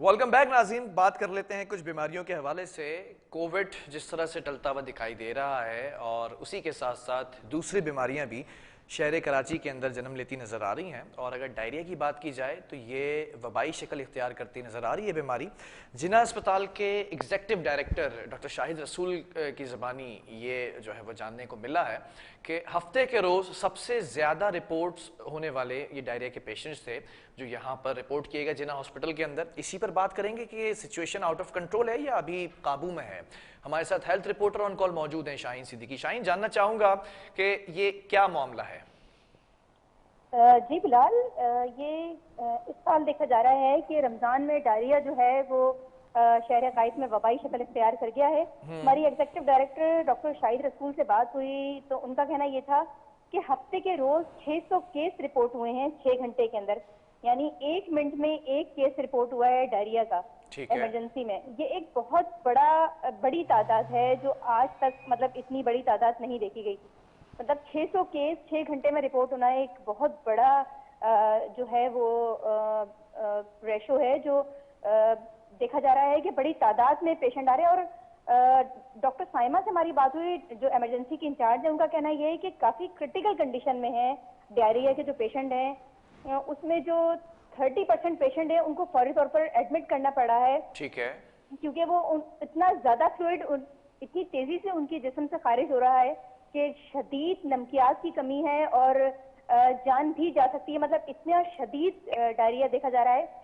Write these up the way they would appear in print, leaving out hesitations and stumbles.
Welcome back नाज़रीन। बात कर लेते हैं कुछ बीमारियों के हवाले से। कोविड जिस तरह से टलता हुआ दिखाई दे रहा है और उसी के साथ साथ दूसरी बीमारियां भी शहर कराची के अंदर जन्म लेती नज़र आ रही हैं। और अगर डायरिया की बात की जाए तो ये वबाई शक्ल इख्तियार करती नज़र आ रही है बीमारी। जिना अस्पताल के एग्जेक्टिव डायरेक्टर डॉक्टर शाहिद रसूल की ज़बानी ये जो है वो जानने को मिला है कि हफ्ते के रोज़ सबसे ज़्यादा रिपोर्ट्स होने वाले ये डायरिया के पेशेंट्स थे जो यहाँ पर रिपोर्ट किए गए जिना हॉस्पिटल के अंदर। इसी पर बात करेंगे कि ये सिचुएशन आउट ऑफ कंट्रोल है या अभी काबू में है। हमारे साथ हेल्थ रिपोर्टर ऑन कॉल मौजूद हैं शाहीन सिद्दीकी। शाहीन, जानना चाहूंगा कि ये क्या मामला है। जी बिलाल, ये इस साल देखा जा रहा है कि रमजान में डायरिया जो है वो शहर कायद में वबाई शक्ल इख्तियार कर गया है। हमारी एग्जेक्टिव डायरेक्टर डॉक्टर शाहिद रसूल से बात हुई तो उनका कहना ये था कि हफ्ते के रोज 600 केस रिपोर्ट हुए हैं 6 घंटे के अंदर, यानी 1 मिनट में एक केस रिपोर्ट हुआ है डायरिया का इमरजेंसी में। ये एक बहुत बड़ी तादाद है जो आज तक मतलब इतनी बड़ी तादाद नहीं देखी गई। मतलब 600 केस 6 घंटे में रिपोर्ट होना एक बहुत बड़ा जो है वो रेशो है जो देखा जा रहा है कि बड़ी तादाद में पेशेंट आ रहे हैं। और डॉक्टर साइमा से हमारी बात हुई जो इमरजेंसी की इंचार्ज है, उनका कहना यह है कि काफी क्रिटिकल कंडीशन में है डायरिया के जो पेशेंट हैं, उसमें जो 30% पेशेंट है उनको फौरी तौर पर एडमिट करना पड़ा है। ठीक है, क्योंकि वो इतना ज्यादा फ्लूइड इतनी तेजी से उनके जिस्म से खारिज हो रहा है कि शदीद नमकियात की कमी है और जान भी जा सकती है। मतलब इतना शदीद डायरिया देखा जा रहा है।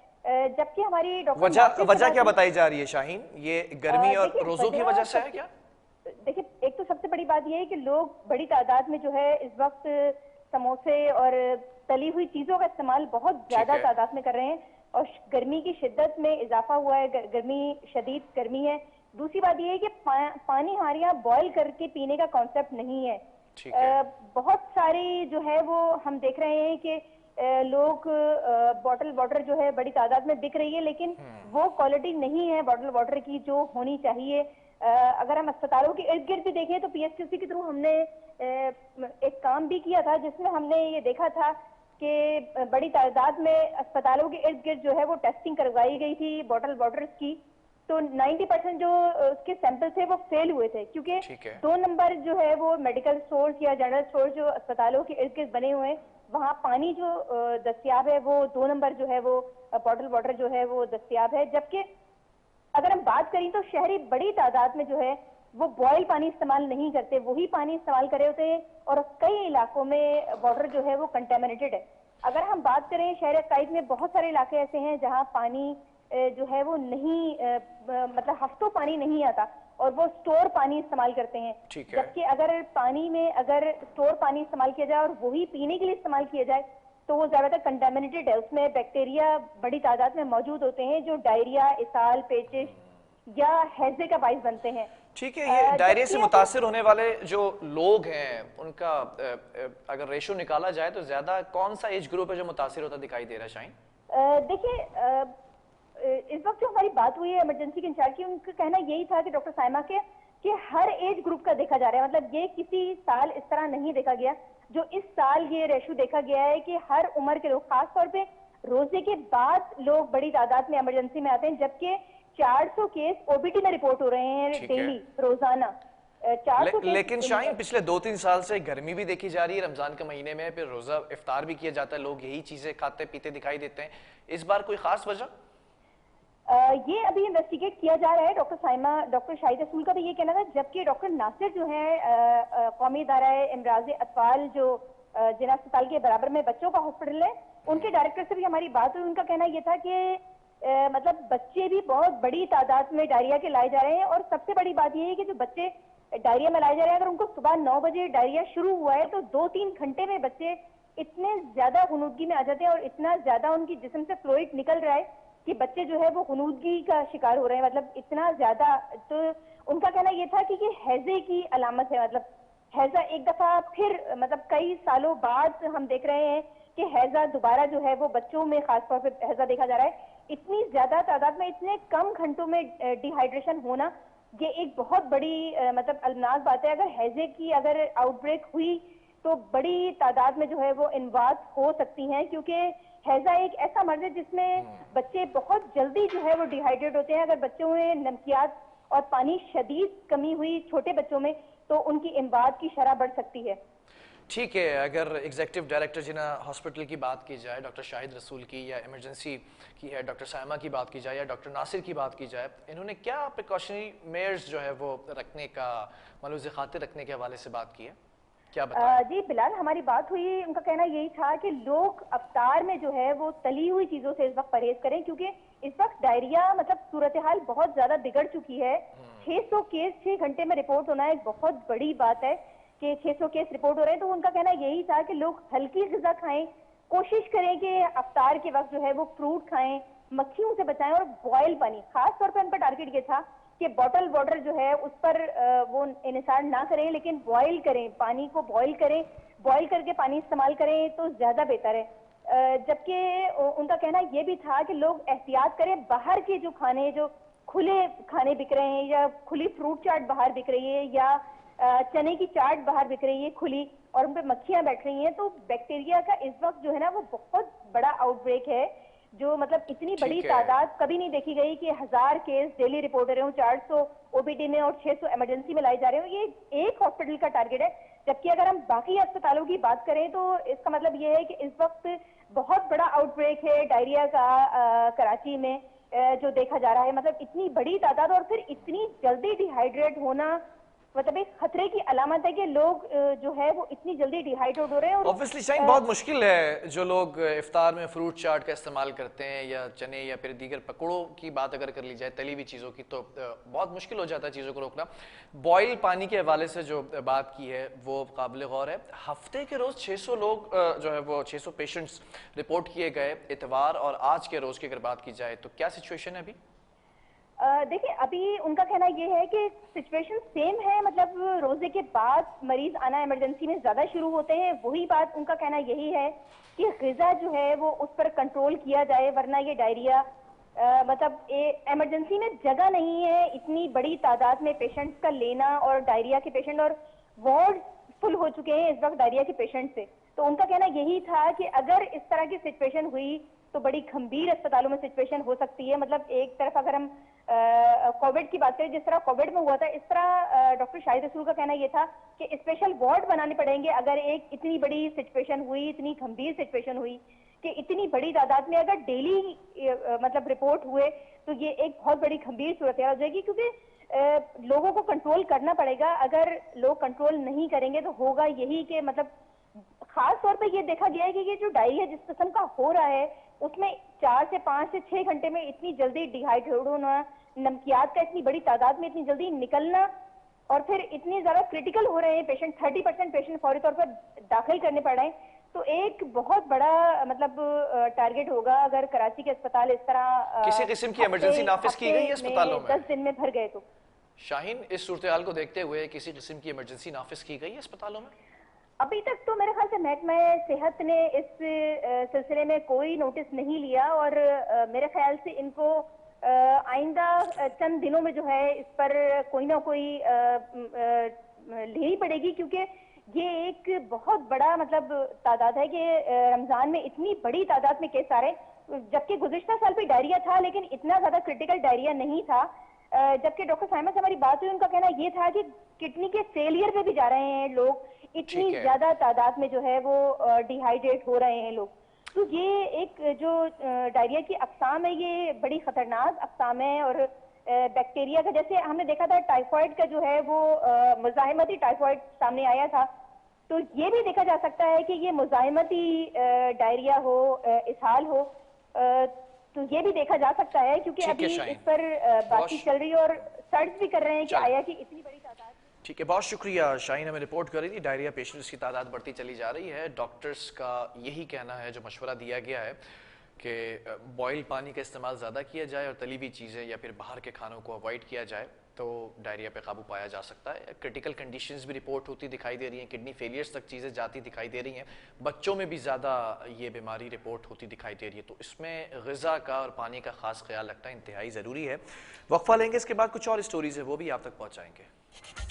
जबकि हमारी डॉक्टर वजह क्या बताई जा रही है शाहीन? ये गर्मी और रोजों की वजह से है क्या? देखिए, एक तो सबसे बड़ी बात यह है कि लोग बड़ी तादाद में जो है इस वक्त समोसे और तली हुई चीजों का इस्तेमाल बहुत ज्यादा तादाद में कर रहे हैं और गर्मी की शिद्दत में इजाफा हुआ है। गर्मी शदीद गर्मी है। दूसरी बात यह है कि पानी हमारे यहाँ बॉयल करके पीने का कॉन्सेप्ट नहीं है। बहुत सारे जो है वो हम देख रहे हैं कि लोग बॉटल वाटर जो है बड़ी तादाद में बिक रही है, लेकिन वो क्वालिटी नहीं है बॉटल वाटर की जो होनी चाहिए। अगर हम अस्पतालों के इर्द गिर्द भी देखें तो पीएचक्यूसी के थ्रू हमने एक काम भी किया था जिसमें हमने ये देखा था कि बड़ी तादाद में अस्पतालों के इर्द गिर्द जो है वो टेस्टिंग करवाई गई थी बॉटल वाटर्स की। तो 90% जो उसके सैंपल थे वो फेल हुए थे, क्योंकि 2 नंबर जो है वो मेडिकल स्टोर्स या जनरल स्टोर जो अस्पतालों के इर्द गिर्द बने हुए हैं, वहाँ पानी जो दस्तयाब है वो 2 नंबर जो है वो बॉटल वाटर जो है वो दस्तयाब है। जबकि अगर हम बात करें तो शहरी बड़ी तादाद में जो है वो बॉयल पानी इस्तेमाल नहीं करते, वही पानी इस्तेमाल कर रहे होते हैं और कई इलाकों में वाटर जो है वो कंटेमिनेटेड है। अगर हम बात करें शहर कायद में बहुत सारे इलाके ऐसे हैं जहाँ पानी जो है वो नहीं मतलब हफ्तों पानी नहीं आता और वो स्टोर पानी इस्तेमाल करते हैं। जबकि अगर पानी में अगर स्टोर पानी इस्तेमाल किया जाए और वही पीने के लिए इस्तेमाल किया जाए तो वो ज्यादातर कंटेमिनेटेड है, उसमें बैक्टीरिया बड़ी तादाद में मौजूद होते हैं जो डायरिया, इसाल, पेचिश या हैजे का बाइस बनते हैं। ठीक है, ये डायरिया से मुतासिर होने वाले जो लोग हैं उनका अगर रेशो निकाला जाए तो ज्यादा कौन सा एज ग्रुप है जो मुतासिर होता दिखाई दे रहा है शाहीन? देखिए, इस वक्त जो हमारी बात हुई है इमरजेंसी के इंचार्ज की, उनका कहना यही था कि डॉक्टर साइमा के कि हर एज ग्रुप का देखा जा रहा है। मतलब ये किसी साल इस तरह नहीं देखा गया जो इस साल ये रेशो देखा गया है कि हर उम्र के लोग, खासतौर पे रोजे के बाद लोग बड़ी तादाद में इमरजेंसी में आते हैं। जबकि 400 केस ओबीटी में रिपोर्ट हो रहे हैं डेली, रोजाना 400 लेकिन शाहीन पिछले 2-3 साल से गर्मी भी देखी जा रही है रमजान के महीने में, फिर रोजा इफ्तार भी किया जाता है, लोग यही चीजें खाते पीते दिखाई देते हैं। इस बार कोई खास वजह? ये अभी इन्वेस्टिगेट किया जा रहा है। डॉक्टर साइमा, डॉक्टर शाहिद रसूल का भी ये कहना था। जबकि डॉक्टर नासिर जो है कौमी इदारा इमराज अतफाल जो जिना अस्पताल के बराबर में बच्चों का हॉस्पिटल है, उनके डायरेक्टर से भी हमारी बात हुई। उनका कहना ये था कि मतलब बच्चे भी बहुत बड़ी तादाद में डायरिया के लाए जा रहे हैं और सबसे बड़ी बात ये है कि जो बच्चे डायरिया में लाए जा रहे हैं, अगर उनको सुबह 9 बजे डायरिया शुरू हुआ है तो 2-3 घंटे में बच्चे इतने ज्यादा हुनूदगी में आ जाते हैं और इतना ज्यादा उनकी जिस्म से फ्लूइड निकल रहा है कि बच्चे जो है वो हुनूदगी का शिकार हो रहे हैं। मतलब इतना ज्यादा। तो उनका कहना यह था कि ये हैजे की अलामत है। मतलब हैजा एक दफा फिर मतलब कई सालों बाद हम देख रहे हैं कि हैजा दोबारा जो है वो बच्चों में खासतौर पर हैजा देखा जा रहा है। इतनी ज्यादा तादाद में इतने कम घंटों में डिहाइड्रेशन होना ये एक बहुत बड़ी मतलब अलनाज बात है। अगर हैजे की अगर आउटब्रेक हुई तो बड़ी तादाद में जो है वो इन्वात हो सकती हैं, क्योंकि हैजा एक ऐसा मर्ज है जिसमें बच्चे बहुत जल्दी जो है वो डिहाइड्रेट होते हैं। अगर बच्चों में नमकियात और पानी शदीद कमी हुई छोटे बच्चों में तो उनकी इमदाद की शरह बढ़ सकती है। ठीक है, अगर एग्जीक्यूटिव डायरेक्टर जिना हॉस्पिटल की बात की जाए डॉक्टर शाहिद रसूल की, या इमरजेंसी की है डॉक्टर सायमा की बात की जाए, या डॉक्टर नासिर की बात की जाए, इन्होंने क्या प्रिकॉशनरी मेयर्स जो है वो रखने का, मलूज़ खातिर रखने के हवाले से बात की है, क्या बताएं? जी बिलाल, हमारी बात हुई, उनका कहना यही था कि लोग अफ्तार में जो है वो तली हुई चीजों से इस वक्त परहेज करें, क्योंकि इस वक्त डायरिया मतलब सूरत हाल बहुत ज्यादा बिगड़ चुकी है। 600 केस 6 घंटे में रिपोर्ट होना एक बहुत बड़ी बात है कि 600 केस रिपोर्ट हो रहे हैं। तो उनका कहना यही था कि लोग हल्की ग़िज़ा खाएं, कोशिश करें कि अफ्तार के वक्त जो है वो फ्रूट खाएं, मक्खियों से बचाएं और बॉयल पानी, खास तौर पर उन पर टारगेट ये था कि बॉटल वाटर जो है उस पर वो इन्हिसार ना करें, लेकिन बॉयल करें, पानी को बॉयल करें, बॉयल करके पानी इस्तेमाल करें तो ज्यादा बेहतर है। जबकि उनका कहना यह भी था कि लोग एहतियात करें, बाहर के जो खाने, जो खुले खाने बिक रहे हैं या खुली फ्रूट चाट बाहर बिक रही है या चने की चाट बाहर बिक रही है खुली और उन पर मक्खियां बैठ रही हैं, तो बैक्टीरिया का इस वक्त जो है ना वो बहुत बड़ा आउटब्रेक है, जो मतलब इतनी बड़ी तादाद कभी नहीं देखी गई कि 1000 केस डेली रिपोर्ट हो रहे हो, 400 ओपीडी में और 600 इमरजेंसी में लाए जा रहे हो। ये एक हॉस्पिटल का टारगेट है, जबकि अगर हम बाकी अस्पतालों की बात करें तो इसका मतलब ये है कि इस वक्त बहुत बड़ा आउटब्रेक है डायरिया का कराची में जो देखा जा रहा है। मतलब इतनी बड़ी तादाद और फिर इतनी जल्दी डिहाइड्रेट होना मतलब एक खतरे की अलामत है कि लोग जो है वो इतनी जल्दी डिहाइड्रेट हो रहे हैं। और ऑब्वियसली शाइन बहुत मुश्किल है, जो लोग इफ्तार में फ्रूट चाट का इस्तेमाल करते हैं या चने या फिर दीगर पकौड़ों की बात अगर कर ली जाए, तली हुई चीज़ों की, तो बहुत मुश्किल हो जाता है चीज़ों को रोकना। बॉयल पानी के हवाले से जो बात की है वो काबिल गौर है। हफ्ते के रोज़ 600 लोग जो है वो 600 पेशेंट्स रिपोर्ट किए गए इतवार और आज के रोज़ की अगर बात की जाए तो क्या सिचुएशन है अभी? देखिए, अभी उनका कहना यह है कि सिचुएशन सेम है, मतलब रोजे के बाद मरीज आना इमरजेंसी में ज्यादा शुरू होते हैं। वही बात उनका कहना यही है कि ग़िज़ा जो है वो उस पर कंट्रोल किया जाए, वरना ये डायरिया मतलब इमरजेंसी में जगह नहीं है इतनी बड़ी तादाद में पेशेंट्स का लेना, और डायरिया के पेशेंट और वार्ड फुल हो चुके हैं इस वक्त डायरिया के पेशेंट से। तो उनका कहना यही था कि अगर इस तरह की सिचुएशन हुई तो बड़ी गंभीर अस्पतालों में सिचुएशन हो सकती है। मतलब एक तरफ अगर हम कोविड की बात करें, जिस तरह कोविड में हुआ था, इस तरह डॉक्टर शाहिद रसूल का कहना यह था कि स्पेशल वार्ड बनाने पड़ेंगे अगर एक इतनी बड़ी सिचुएशन हुई, इतनी गंभीर सिचुएशन हुई कि इतनी बड़ी तादाद में अगर डेली मतलब रिपोर्ट हुए तो ये एक बहुत बड़ी गंभीर सूरत हो जाएगी, क्योंकि लोगों को कंट्रोल करना पड़ेगा। अगर लोग कंट्रोल नहीं करेंगे तो होगा यही कि मतलब खास तौर पे ये देखा गया है कि ये जो डायरिया जिस किस्म का हो रहा है उसमें 4 से 5 से 6 घंटे में इतनी जल्दी डिहाइड्रेट होना, नमकियात का इतनी बड़ी तादाद में इतनी जल्दी निकलना, और फिर इतने ज्यादा क्रिटिकल हो रहे हैं पेशेंट, 30% पेशेंट फौरी तौर पर दाखिल करने पड़ रहे हैं। तो एक बहुत बड़ा मतलब टारगेट होगा अगर कराची के अस्पताल इस तरह किसी किस्म की इमरजेंसी नाफिज की गई है अस्पतालों में 10 दिन में भर गए तो। शाहीन, इस सूरत हाल को देखते हुए किसी किस्म की इमरजेंसी नाफिज की गई है अस्पतालों में? अभी तक तो मेरे ख्याल से महकमा सेहत ने इस सिलसिले में कोई नोटिस नहीं लिया, और मेरे ख्याल से इनको आइंदा चंद दिनों में जो है इस पर कोई ना कोई लेनी पड़ेगी, क्योंकि ये एक बहुत बड़ा मतलब तादाद है कि रमजान में इतनी बड़ी तादाद में केस आ रहे हैं, जबकि गुज़िश्ता साल भी डायरिया था लेकिन इतना ज्यादा क्रिटिकल डायरिया नहीं था। जबकि डॉक्टर साइमा से हमारी बात हुई, उनका कहना ये था कि किडनी के फेलियर पे भी जा रहे हैं लोग, इतनी ज्यादा तादाद में जो है वो डिहाइड्रेट हो रहे हैं लोग। तो ये एक जो डायरिया की अक़साम है ये बड़ी खतरनाक अक़साम है, और बैक्टीरिया का जैसे हमने देखा था टाइफाइड का जो है वो मुज़ाहिमती टाइफाइड सामने आया था, तो ये भी देखा जा सकता है कि ये मुज़ाहिमती डायरिया हो, इसहाल हो, तो ये भी देखा जा सकता है, क्योंकि अभी इस पर बातचीत चल रही है और सर्च भी कर रहे हैं कि आया कि इतनी बड़ी तादाद। ठीक है, बहुत शुक्रिया। शाहीन हमें रिपोर्ट कर रही थी डायरिया पेशेंट्स की तादाद बढ़ती चली जा रही है। डॉक्टर्स का यही कहना है, जो मशवरा दिया गया है कि बॉयल पानी का इस्तेमाल ज़्यादा किया जाए और तली हुई चीज़ें या फिर बाहर के खानों को अवॉइड किया जाए तो डायरिया पे काबू पाया जा सकता है। क्रिटिकल कंडीशंस भी रिपोर्ट होती दिखाई दे रही हैं, किडनी फेलियर्स तक चीज़ें जाती दिखाई दे रही हैं, बच्चों में भी ज़्यादा ये बीमारी रिपोर्ट होती दिखाई दे रही है। तो इसमें ग़िज़ा का और पानी का ख़ास ख्याल रखना इंतहाई ज़रूरी है। वक्फा लेंगे, इसके बाद कुछ और स्टोरीज़ है वो भी आप तक पहुँचाएँगे।